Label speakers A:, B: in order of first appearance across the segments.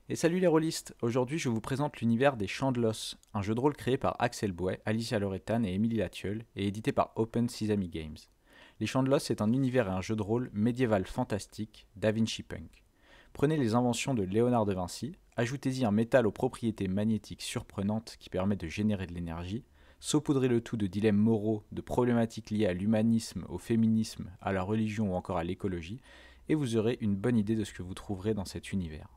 A: Et salut les rôlistes. Aujourd'hui je vous présente l'univers des Champs de l'Os, un jeu de rôle créé par Axel Bouet, Alicia Loretan et Émilie Latieul et édité par Open Sesame Games. Les Champs de l'Os est un univers et un jeu de rôle médiéval fantastique Da Vinci Punk. Prenez les inventions de Léonard de Vinci, ajoutez-y un métal aux propriétés magnétiques surprenantes qui permet de générer de l'énergie, saupoudrez le tout de dilemmes moraux, de problématiques liées à l'humanisme, au féminisme, à la religion ou encore à l'écologie, et vous aurez une bonne idée de ce que vous trouverez dans cet univers.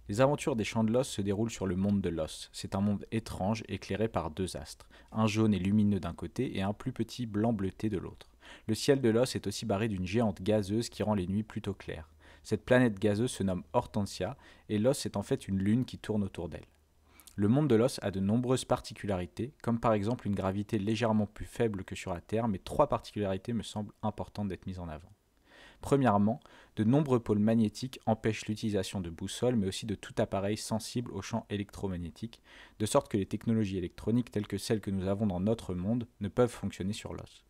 A: Les aventures des Champs de l'Os se déroulent sur le monde de l'Os. C'est un monde étrange éclairé par deux astres, un jaune et lumineux d'un côté et un plus petit blanc bleuté de l'autre. Le ciel de l'Os est aussi barré d'une géante gazeuse qui rend les nuits plutôt claires. Cette planète gazeuse se nomme Hortensia et l'Os est en fait une lune qui tourne autour d'elle. Le monde de l'Os a de nombreuses particularités, comme par exemple une gravité légèrement plus faible que sur la Terre, mais trois particularités me semblent importantes d'être mises en avant. Premièrement, de nombreux pôles magnétiques empêchent l'utilisation de boussoles, mais aussi de tout appareil sensible aux champs électromagnétiques, de sorte que les technologies électroniques telles que celles que nous avons dans notre monde ne peuvent fonctionner sur l'os.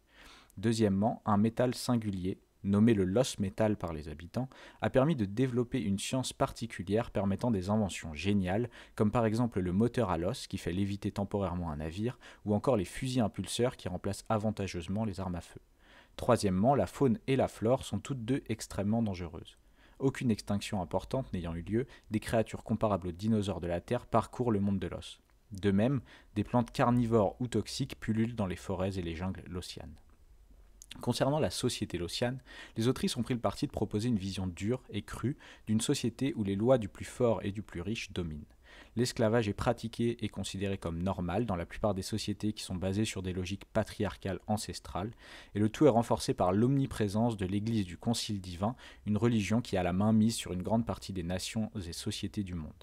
A: Deuxièmement, un métal singulier, nommé le loss metal par les habitants, a permis de développer une science particulière permettant des inventions géniales, comme par exemple le moteur à l'os qui fait léviter temporairement un navire, ou encore les fusils impulseurs qui remplacent avantageusement les armes à feu. Troisièmement, la faune et la flore sont toutes deux extrêmement dangereuses. Aucune extinction importante n'ayant eu lieu, des créatures comparables aux dinosaures de la Terre parcourent le monde de l'os. De même, des plantes carnivores ou toxiques pullulent dans les forêts et les jungles lossianes. Concernant la société lossiane, les autrices ont pris le parti de proposer une vision dure et crue d'une société où les lois du plus fort et du plus riche dominent. L'esclavage est pratiqué et considéré comme normal dans la plupart des sociétés qui sont basées sur des logiques patriarcales ancestrales, et le tout est renforcé par l'omniprésence de l'Église du Concile divin, une religion qui a la main mise sur une grande partie des nations et sociétés du monde.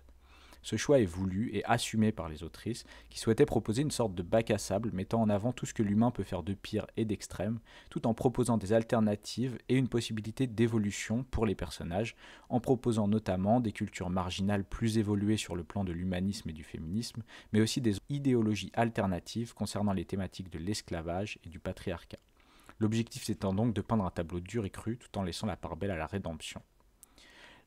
A: Ce choix est voulu et assumé par les autrices, qui souhaitaient proposer une sorte de bac à sable mettant en avant tout ce que l'humain peut faire de pire et d'extrême, tout en proposant des alternatives et une possibilité d'évolution pour les personnages, en proposant notamment des cultures marginales plus évoluées sur le plan de l'humanisme et du féminisme, mais aussi des idéologies alternatives concernant les thématiques de l'esclavage et du patriarcat. L'objectif étant donc de peindre un tableau dur et cru tout en laissant la part belle à la rédemption.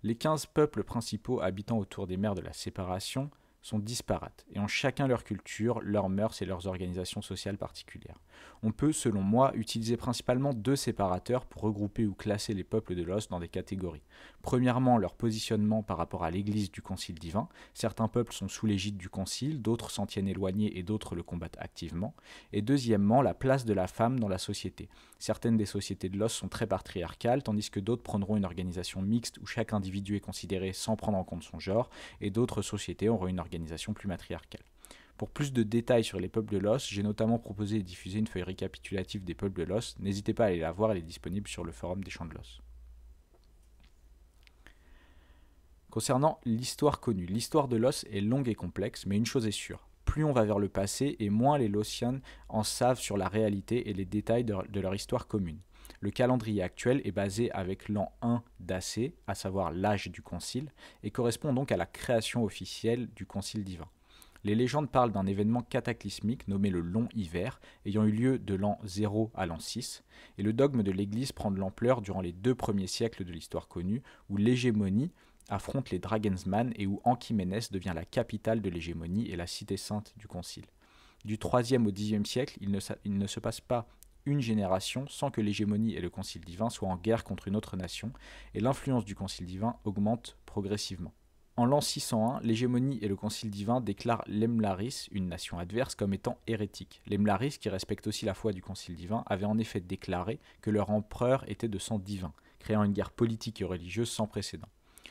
A: Les 15 peuples principaux habitant autour des mers de la séparation sont disparates et ont chacun leur culture, leurs mœurs et leurs organisations sociales particulières. On peut, selon moi, utiliser principalement deux séparateurs pour regrouper ou classer les peuples de l'os dans des catégories. Premièrement, leur positionnement par rapport à l'Église du Concile divin. Certains peuples sont sous l'égide du Concile, d'autres s'en tiennent éloignés et d'autres le combattent activement. Et deuxièmement, la place de la femme dans la société. Certaines des sociétés de l'os sont très patriarcales, tandis que d'autres prendront une organisation mixte où chaque individu est considéré sans prendre en compte son genre, et d'autres sociétés auront une organisation plus matriarcale. Pour plus de détails sur les peuples de l'os, j'ai notamment proposé et diffusé une feuille récapitulative des peuples de l'os. N'hésitez pas à aller la voir, elle est disponible sur le forum des Champs de l'os. Concernant l'histoire connue, l'histoire de l'os est longue et complexe, mais une chose est sûre. Plus on va vers le passé et moins les Lossians en savent sur la réalité et les détails de leur histoire commune. Le calendrier actuel est basé avec l'an 1 d'Acé, à savoir l'âge du Concile, et correspond donc à la création officielle du Concile divin. Les légendes parlent d'un événement cataclysmique nommé le Long Hiver, ayant eu lieu de l'an 0 à l'an 6, et le dogme de l'Église prend de l'ampleur durant les 2 premiers siècles de l'histoire connue, où l'hégémonie affronte les Dragonsman et où Anchiménès devient la capitale de l'hégémonie et la cité sainte du Concile. Du 3e au 10e siècle, il ne se passe pas une génération sans que l'hégémonie et le Concile divin soient en guerre contre une autre nation, et l'influence du Concile divin augmente progressivement. En l'an 601, l'hégémonie et le Concile divin déclarent l'Emlaris, une nation adverse, comme étant hérétique. L'Emlaris, qui respecte aussi la foi du Concile divin, avait en effet déclaré que leur empereur était de sang divin, créant une guerre politique et religieuse sans précédent.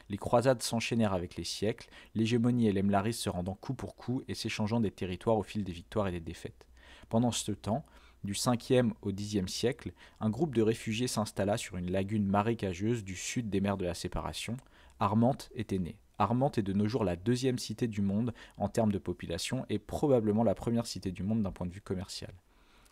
A: Les croisades s'enchaînèrent avec les siècles, l'hégémonie et l'Emlaris se rendant coup pour coup et s'échangeant des territoires au fil des victoires et des défaites. Pendant ce temps, du 5e au 10e siècle, un groupe de réfugiés s'installa sur une lagune marécageuse du sud des mers de la séparation. Armante était née. Armante est de nos jours la 2e cité du monde en termes de population et probablement la première cité du monde d'un point de vue commercial.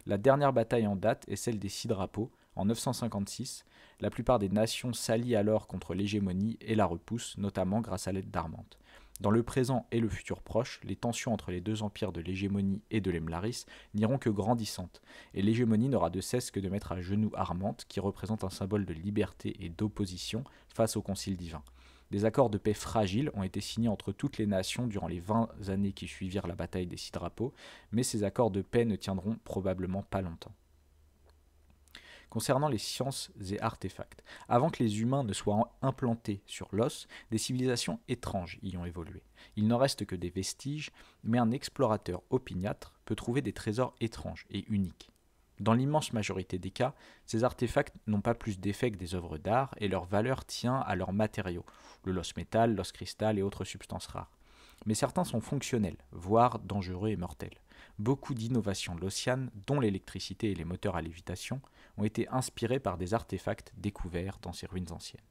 A: La dernière bataille en date est celle des 6 drapeaux, en 956. La plupart des nations s'allient alors contre l'hégémonie et la repoussent, notamment grâce à l'aide d'Armante. Dans le présent et le futur proche, les tensions entre les deux empires de l'hégémonie et de l'Emlaris n'iront que grandissantes, et l'hégémonie n'aura de cesse que de mettre à genoux Armante, qui représente un symbole de liberté et d'opposition face au Concile divin. Des accords de paix fragiles ont été signés entre toutes les nations durant les 20 années qui suivirent la bataille des 6 drapeaux, mais ces accords de paix ne tiendront probablement pas longtemps. Concernant les sciences et artefacts, avant que les humains ne soient implantés sur l'os, des civilisations étranges y ont évolué. Il n'en reste que des vestiges, mais un explorateur opiniâtre peut trouver des trésors étranges et uniques. Dans l'immense majorité des cas, ces artefacts n'ont pas plus d'effet que des œuvres d'art et leur valeur tient à leurs matériaux, le l'os métal, l'os cristal et autres substances rares. Mais certains sont fonctionnels, voire dangereux et mortels. Beaucoup d'innovations lossianes, dont l'électricité et les moteurs à lévitation, ont été inspirés par des artefacts découverts dans ces ruines anciennes.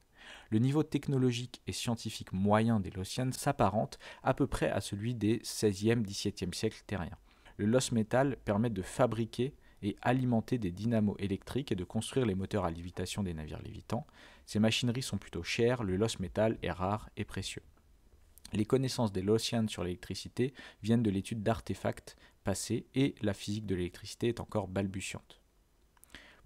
A: Le niveau technologique et scientifique moyen des Lossianes s'apparente à peu près à celui des 16e-17e siècles terriens. Le loss métal permet de fabriquer et alimenter des dynamos électriques et de construire les moteurs à lévitation des navires lévitants. Ces machineries sont plutôt chères, le loss métal est rare et précieux. Les connaissances des Lossianes sur l'électricité viennent de l'étude d'artefacts passés et la physique de l'électricité est encore balbutiante.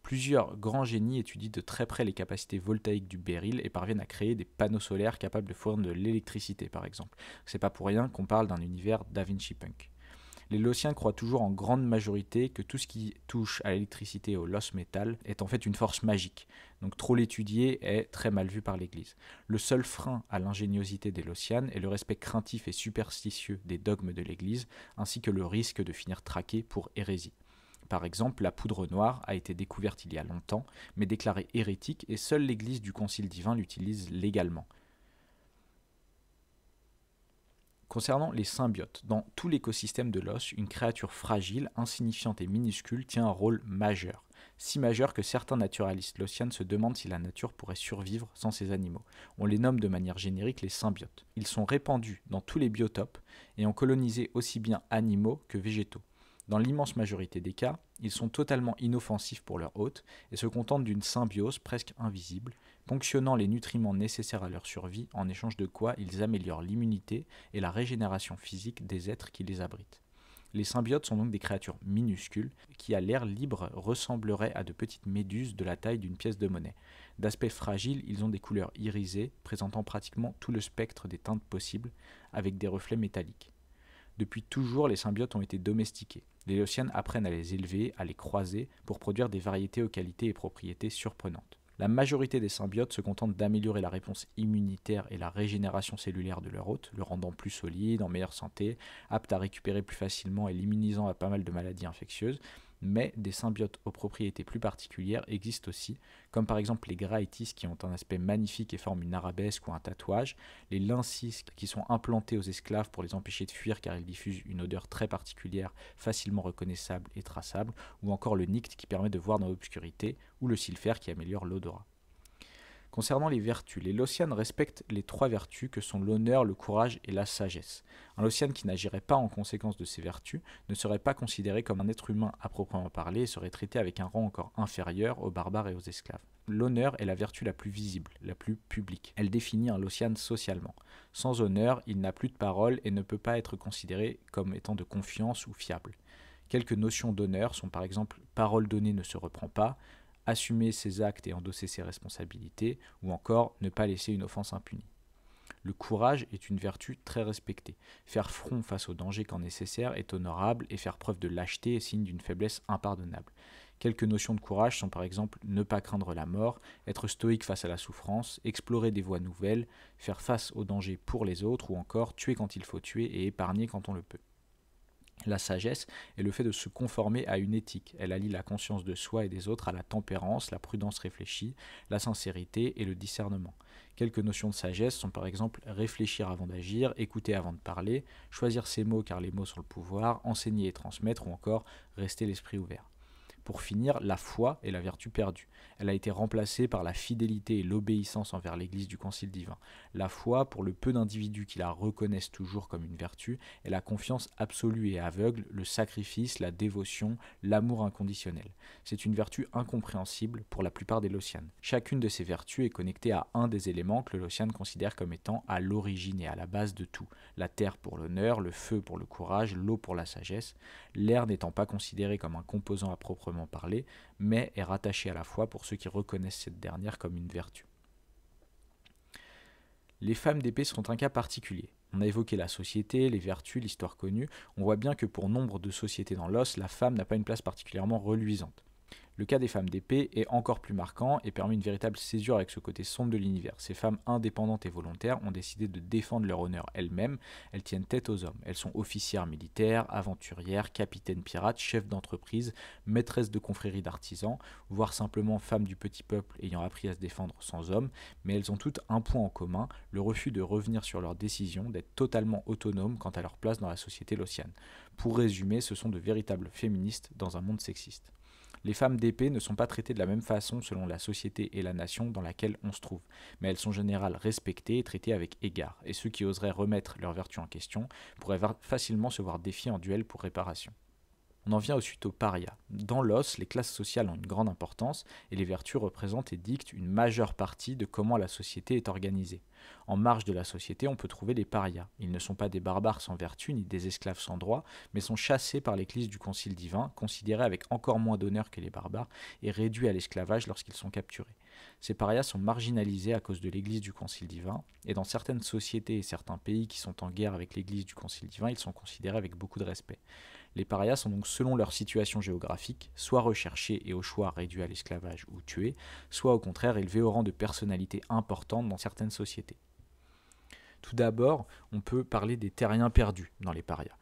A: Plusieurs grands génies étudient de très près les capacités voltaïques du béryl et parviennent à créer des panneaux solaires capables de fournir de l'électricité, par exemple. C'est pas pour rien qu'on parle d'un univers Da Vinci Punk. Les Lossiens croient toujours en grande majorité que tout ce qui touche à l'électricité et au loss métal est en fait une force magique. Donc trop l'étudier est très mal vu par l'Église. Le seul frein à l'ingéniosité des Lossianes est le respect craintif et superstitieux des dogmes de l'Église, ainsi que le risque de finir traqué pour hérésie. Par exemple, la poudre noire a été découverte il y a longtemps, mais déclarée hérétique, et seule l'Église du Concile divin l'utilise légalement. Concernant les symbiotes, dans tout l'écosystème de l'os, une créature fragile, insignifiante et minuscule tient un rôle majeur. Si majeur que certains naturalistes lossianes se demandent si la nature pourrait survivre sans ces animaux. On les nomme de manière générique les symbiotes. Ils sont répandus dans tous les biotopes et ont colonisé aussi bien animaux que végétaux. Dans l'immense majorité des cas, ils sont totalement inoffensifs pour leur hôte et se contentent d'une symbiose presque invisible, ponctionnant les nutriments nécessaires à leur survie, en échange de quoi ils améliorent l'immunité et la régénération physique des êtres qui les abritent. Les symbiotes sont donc des créatures minuscules qui, à l'air libre, ressembleraient à de petites méduses de la taille d'une pièce de monnaie. D'aspect fragile, ils ont des couleurs irisées, présentant pratiquement tout le spectre des teintes possibles, avec des reflets métalliques. Depuis toujours, les symbiotes ont été domestiqués. Les Lossianes apprennent à les élever, à les croiser, pour produire des variétés aux qualités et propriétés surprenantes. La majorité des symbiotes se contentent d'améliorer la réponse immunitaire et la régénération cellulaire de leur hôte, le rendant plus solide, en meilleure santé, apte à récupérer plus facilement et l'immunisant à pas mal de maladies infectieuses. Mais des symbiotes aux propriétés plus particulières existent aussi, comme par exemple les Graetis qui ont un aspect magnifique et forment une arabesque ou un tatouage, les Lyncis qui sont implantés aux esclaves pour les empêcher de fuir car ils diffusent une odeur très particulière, facilement reconnaissable et traçable, ou encore le Nict qui permet de voir dans l'obscurité, ou le Sylpher qui améliore l'odorat. Concernant les vertus, les Lossianes respectent les 3 vertus que sont l'honneur, le courage et la sagesse. Un Lossiane qui n'agirait pas en conséquence de ces vertus ne serait pas considéré comme un être humain à proprement parler et serait traité avec un rang encore inférieur aux barbares et aux esclaves. L'honneur est la vertu la plus visible, la plus publique. Elle définit un Lossiane socialement. Sans honneur, il n'a plus de parole et ne peut pas être considéré comme étant de confiance ou fiable. Quelques notions d'honneur sont par exemple parole donnée ne se reprend pas, assumer ses actes et endosser ses responsabilités, ou encore ne pas laisser une offense impunie. Le courage est une vertu très respectée. Faire front face au danger quand nécessaire est honorable et faire preuve de lâcheté est signe d'une faiblesse impardonnable. Quelques notions de courage sont par exemple ne pas craindre la mort, être stoïque face à la souffrance, explorer des voies nouvelles, faire face au danger pour les autres ou encore tuer quand il faut tuer et épargner quand on le peut. La sagesse est le fait de se conformer à une éthique. Elle allie la conscience de soi et des autres à la tempérance, la prudence réfléchie, la sincérité et le discernement. Quelques notions de sagesse sont par exemple réfléchir avant d'agir, écouter avant de parler, choisir ses mots car les mots sont le pouvoir, enseigner et transmettre ou encore rester l'esprit ouvert. Pour finir, la foi est la vertu perdue. Elle a été remplacée par la fidélité et l'obéissance envers l'Église du Concile divin. La foi, pour le peu d'individus qui la reconnaissent toujours comme une vertu, est la confiance absolue et aveugle, le sacrifice, la dévotion, l'amour inconditionnel. C'est une vertu incompréhensible pour la plupart des Lossianes. Chacune de ces vertus est connectée à un des éléments que le Lossiane considère comme étant à l'origine et à la base de tout. La terre pour l'honneur, le feu pour le courage, l'eau pour la sagesse, l'air n'étant pas considéré comme un composant à proprement parler, mais est rattaché à la foi pour ceux qui reconnaissent cette dernière comme une vertu. Les femmes d'épée sont un cas particulier. On a évoqué la société, les vertus, l'histoire connue. On voit bien que pour nombre de sociétés dans l'os, la femme n'a pas une place particulièrement reluisante. Le cas des femmes d'épée est encore plus marquant et permet une véritable césure avec ce côté sombre de l'univers. Ces femmes indépendantes et volontaires ont décidé de défendre leur honneur elles-mêmes, elles tiennent tête aux hommes. Elles sont officières militaires, aventurières, capitaines pirates, chefs d'entreprise, maîtresses de confréries d'artisans, voire simplement femmes du petit peuple ayant appris à se défendre sans hommes, mais elles ont toutes un point en commun, le refus de revenir sur leurs décisions, d'être totalement autonomes quant à leur place dans la société lossiane. Pour résumer, ce sont de véritables féministes dans un monde sexiste. Les femmes d'épée ne sont pas traitées de la même façon selon la société et la nation dans laquelle on se trouve, mais elles sont en général respectées et traitées avec égard, et ceux qui oseraient remettre leur vertu en question pourraient facilement se voir défier en duel pour réparation. On en vient ensuite aux parias. Dans l'os, les classes sociales ont une grande importance et les vertus représentent et dictent une majeure partie de comment la société est organisée. En marge de la société, on peut trouver les parias. Ils ne sont pas des barbares sans vertu ni des esclaves sans droit, mais sont chassés par l'Église du Concile divin, considérés avec encore moins d'honneur que les barbares et réduits à l'esclavage lorsqu'ils sont capturés. Ces parias sont marginalisés à cause de l'Église du Concile divin, et dans certaines sociétés et certains pays qui sont en guerre avec l'Église du Concile divin, ils sont considérés avec beaucoup de respect. Les parias sont donc selon leur situation géographique, soit recherchés et au choix réduits à l'esclavage ou tués, soit au contraire élevés au rang de personnalités importantes dans certaines sociétés. Tout d'abord, on peut parler des terriens perdus dans les parias.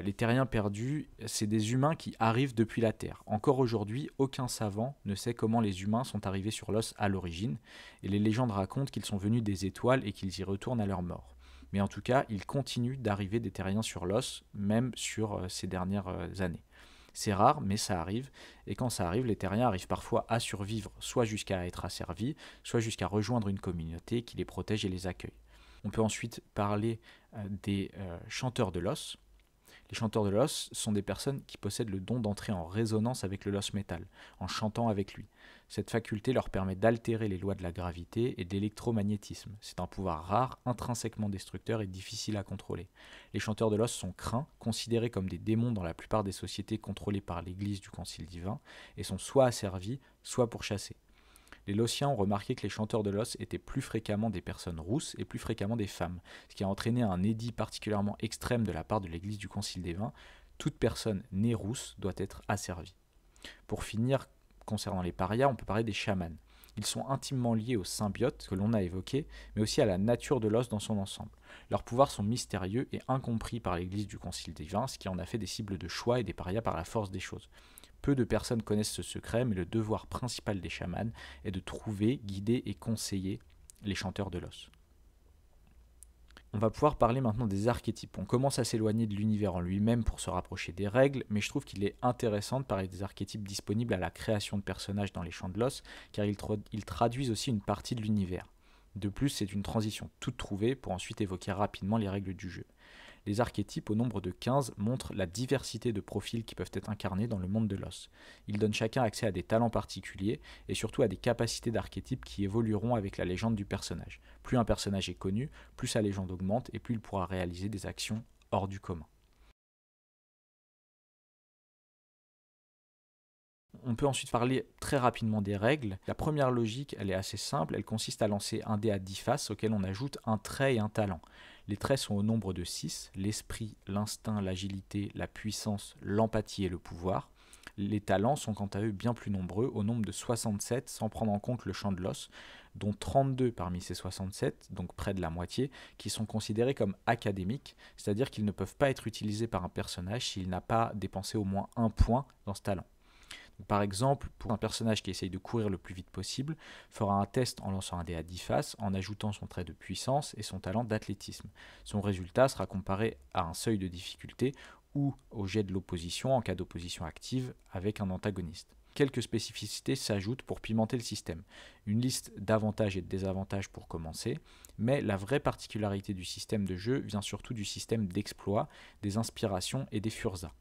A: Les terriens perdus, c'est des humains qui arrivent depuis la Terre. Encore aujourd'hui, aucun savant ne sait comment les humains sont arrivés sur l'os à l'origine, et les légendes racontent qu'ils sont venus des étoiles et qu'ils y retournent à leur mort. Mais en tout cas, il continue d'arriver des terriens sur l'os, même sur ces dernières années. C'est rare, mais ça arrive, et quand ça arrive, les terriens arrivent parfois à survivre, soit jusqu'à être asservis, soit jusqu'à rejoindre une communauté qui les protège et les accueille. On peut ensuite parler des chanteurs de l'os. Les chanteurs de l'os sont des personnes qui possèdent le don d'entrer en résonance avec le loss métal, en chantant avec lui. Cette faculté leur permet d'altérer les lois de la gravité et de l'électromagnétisme. C'est un pouvoir rare, intrinsèquement destructeur et difficile à contrôler. Les chanteurs de l'os sont craints, considérés comme des démons dans la plupart des sociétés contrôlées par l'Église du Concile divin, et sont soit asservis, soit pourchassés. Les Lossiens ont remarqué que les chanteurs de l'os étaient plus fréquemment des personnes rousses et plus fréquemment des femmes, ce qui a entraîné un édit particulièrement extrême de la part de l'Église du Concile des Vins. Toute personne née rousse doit être asservie. Pour finir, concernant les parias, on peut parler des chamans. Ils sont intimement liés aux symbiotes que l'on a évoqués, mais aussi à la nature de l'os dans son ensemble. Leurs pouvoirs sont mystérieux et incompris par l'Église du Concile des Vins, ce qui en a fait des cibles de choix et des parias par la force des choses. Peu de personnes connaissent ce secret, mais le devoir principal des chamans est de trouver, guider et conseiller les chanteurs de l'os. On va pouvoir parler maintenant des archétypes. On commence à s'éloigner de l'univers en lui-même pour se rapprocher des règles, mais je trouve qu'il est intéressant de parler des archétypes disponibles à la création de personnages dans les chants de l'os, car ils traduisent aussi une partie de l'univers. De plus, c'est une transition toute trouvée pour ensuite évoquer rapidement les règles du jeu. Les archétypes, au nombre de 15, montrent la diversité de profils qui peuvent être incarnés dans le monde de l'os. Ils donnent chacun accès à des talents particuliers et surtout à des capacités d'archétypes qui évolueront avec la légende du personnage. Plus un personnage est connu, plus sa légende augmente et plus il pourra réaliser des actions hors du commun. On peut ensuite parler très rapidement des règles. La première logique, elle est assez simple, elle consiste à lancer un dé à 10 faces auquel on ajoute un trait et un talent. Les traits sont au nombre de 6, l'esprit, l'instinct, l'agilité, la puissance, l'empathie et le pouvoir. Les talents sont quant à eux bien plus nombreux, au nombre de 67 sans prendre en compte le champ de l'os, dont 32 parmi ces 67, donc près de la moitié, qui sont considérés comme académiques, c'est-à-dire qu'ils ne peuvent pas être utilisés par un personnage s'il n'a pas dépensé au moins un point dans ce talent. Par exemple, pour un personnage qui essaye de courir le plus vite possible, fera un test en lançant un dé à 10 faces, en ajoutant son trait de puissance et son talent d'athlétisme. Son résultat sera comparé à un seuil de difficulté ou au jet de l'opposition en cas d'opposition active avec un antagoniste. Quelques spécificités s'ajoutent pour pimenter le système. Une liste d'avantages et de désavantages pour commencer, mais la vraie particularité du système de jeu vient surtout du système d'exploits, des inspirations et des fursas.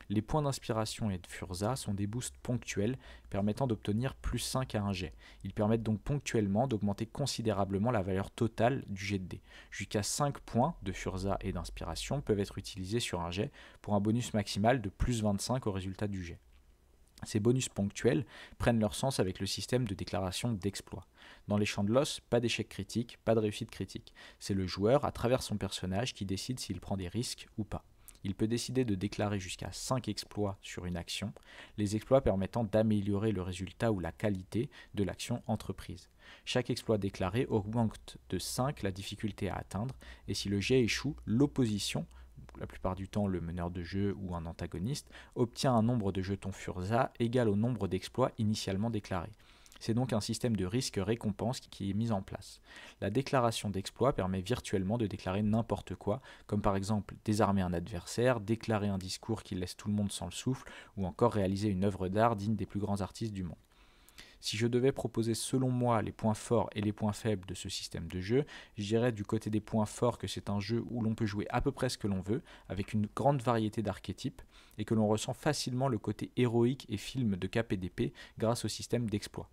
A: Les points d'inspiration et de fursa sont des boosts ponctuels permettant d'obtenir plus 5 à un jet. Ils permettent donc ponctuellement d'augmenter considérablement la valeur totale du jet de dés. Jusqu'à 5 points de fursa et d'inspiration peuvent être utilisés sur un jet pour un bonus maximal de plus 25 au résultat du jet. Ces bonus ponctuels prennent leur sens avec le système de déclaration d'exploit. Dans les champs de l'os, pas d'échec critique, pas de réussite critique. C'est le joueur, à travers son personnage, qui décide s'il prend des risques ou pas. Il peut décider de déclarer jusqu'à 5 exploits sur une action, les exploits permettant d'améliorer le résultat ou la qualité de l'action entreprise. Chaque exploit déclaré augmente de 5 la difficulté à atteindre, et si le jet échoue, l'opposition, la plupart du temps le meneur de jeu ou un antagoniste, obtient un nombre de jetons Furza égal au nombre d'exploits initialement déclarés. C'est donc un système de risque-récompense qui est mis en place. La déclaration d'exploit permet virtuellement de déclarer n'importe quoi, comme par exemple désarmer un adversaire, déclarer un discours qui laisse tout le monde sans le souffle, ou encore réaliser une œuvre d'art digne des plus grands artistes du monde. Si je devais proposer selon moi les points forts et les points faibles de ce système de jeu, je dirais du côté des points forts que c'est un jeu où l'on peut jouer à peu près ce que l'on veut, avec une grande variété d'archétypes, et que l'on ressent facilement le côté héroïque et film de cap et d'épée grâce au système d'exploit.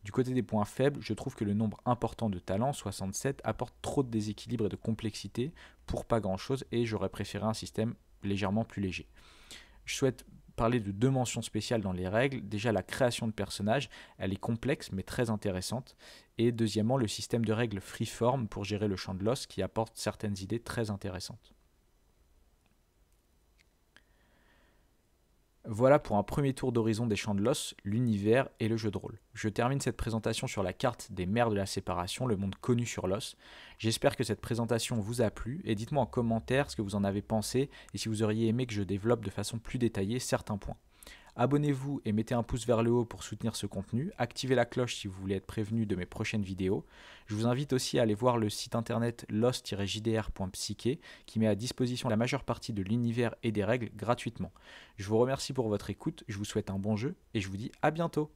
A: Du côté des points faibles, je trouve que le nombre important de talents, 67, apporte trop de déséquilibre et de complexité pour pas grand chose, et j'aurais préféré un système légèrement plus léger. Je souhaite parler de 2 mentions spéciales dans les règles. Déjà, la création de personnages, elle est complexe mais très intéressante. Et deuxièmement, le système de règles freeform pour gérer le champ de l'os qui apporte certaines idées très intéressantes. Voilà pour un premier tour d'horizon des champs de l'os, l'univers et le jeu de rôle. Je termine cette présentation sur la carte des mers de la séparation, le monde connu sur l'os. J'espère que cette présentation vous a plu et dites-moi en commentaire ce que vous en avez pensé et si vous auriez aimé que je développe de façon plus détaillée certains points. Abonnez-vous et mettez un pouce vers le haut pour soutenir ce contenu. Activez la cloche si vous voulez être prévenu de mes prochaines vidéos. Je vous invite aussi à aller voir le site internet lost-jdr.psyché qui met à disposition la majeure partie de l'univers et des règles gratuitement. Je vous remercie pour votre écoute, je vous souhaite un bon jeu et je vous dis à bientôt.